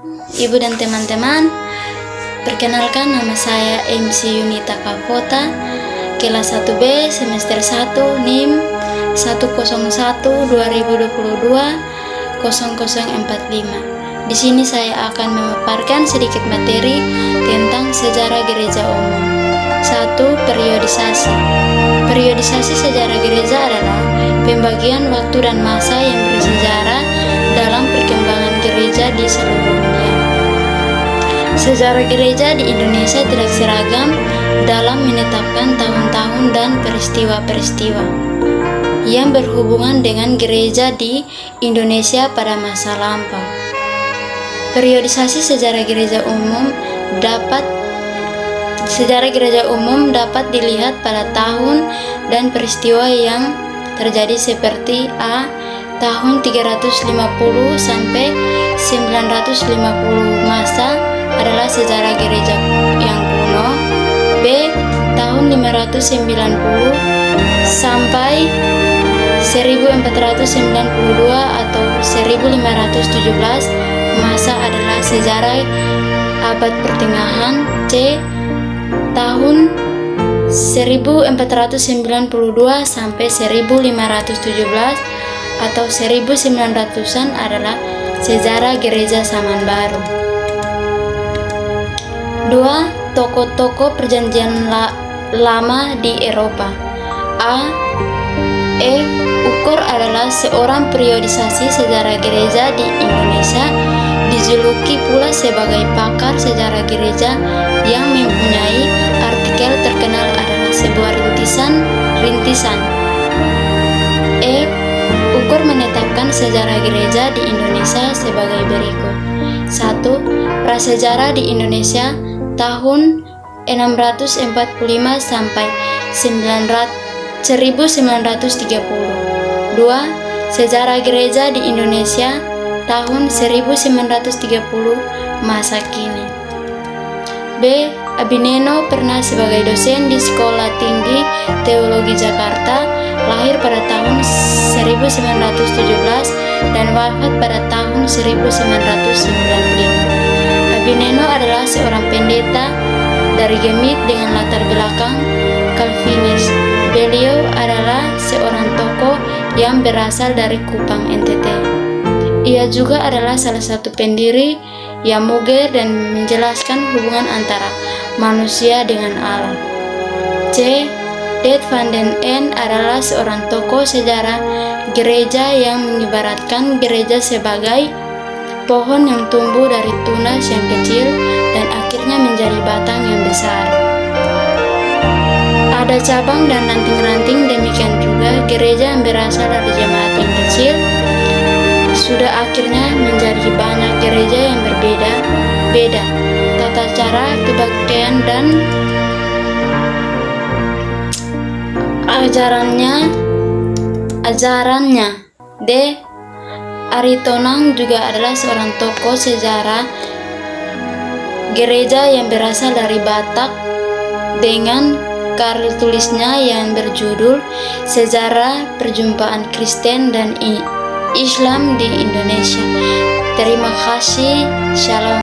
Ibu dan teman-teman. Perkenalkan, nama saya MC Yunita Kavota, kelas 1B semester 1 NIM 101/2022-0045. Di sini saya akan memaparkan sedikit materi tentang sejarah gereja umum. 1. Periodisasi. Periodisasi sejarah gereja adalah pembagian waktu dan masa yang bersejarah dalam perkembangan gereja di seluruh dunia. Sejarah gereja di Indonesia tidak seragam dalam menetapkan tahun-tahun dan peristiwa-peristiwa yang berhubungan dengan gereja di Indonesia pada masa lampau. Periodisasi sejarah gereja umum dapat dilihat pada tahun dan peristiwa yang terjadi seperti A. Tahun 350 sampai 950 masa adalah sejarah gereja yang kuno. B. Tahun 590 sampai 1492 atau 1517 masa adalah sejarah abad pertengahan. C. Tahun 1492 sampai 1517 atau 1900-an adalah sejarah gereja zaman baru. 2. Tokoh-tokoh perjanjian lama di Eropa. A. E. Ukor adalah seorang periodisasi sejarah gereja di Indonesia, dijuluki pula sebagai pakar sejarah gereja yang mempunyai artikel terkenal adalah sebuah rintisan. E. Ukor menetapkan sejarah gereja di Indonesia sebagai berikut. 1. Prasejarah di Indonesia tahun 645 sampai 1930. 2. Sejarah gereja di Indonesia tahun 1930 masa kini. B. Abineno pernah sebagai dosen di Sekolah Tinggi Teologi Jakarta, lahir pada tahun 1917 dan wafat pada tahun 1995. Abineno adalah seorang pendeta dari Gemik dengan latar belakang Calvinis. Beliau adalah seorang tokoh yang berasal dari Kupang, NTT. Ia juga adalah salah satu pendiri Yamuger dan menjelaskan hubungan antara manusia dengan Allah. C. Det van den Ende adalah seorang tokoh sejarah gereja yang mengibaratkan gereja sebagai pohon yang tumbuh dari tunas yang kecil dan akhirnya menjadi batang yang besar. Ada cabang dan ranting-ranting, demikian juga gereja yang berasal dari jemaat yang kecil sudah akhirnya menjadi banyak gereja yang berbeda-beda tata cara kebaktian dan ajarannya. D. Aritonang juga adalah seorang tokoh sejarah gereja yang berasal dari Batak dengan karya tulisnya yang berjudul Sejarah Perjumpaan Kristen dan Islam di Indonesia. Terima kasih. Shalom.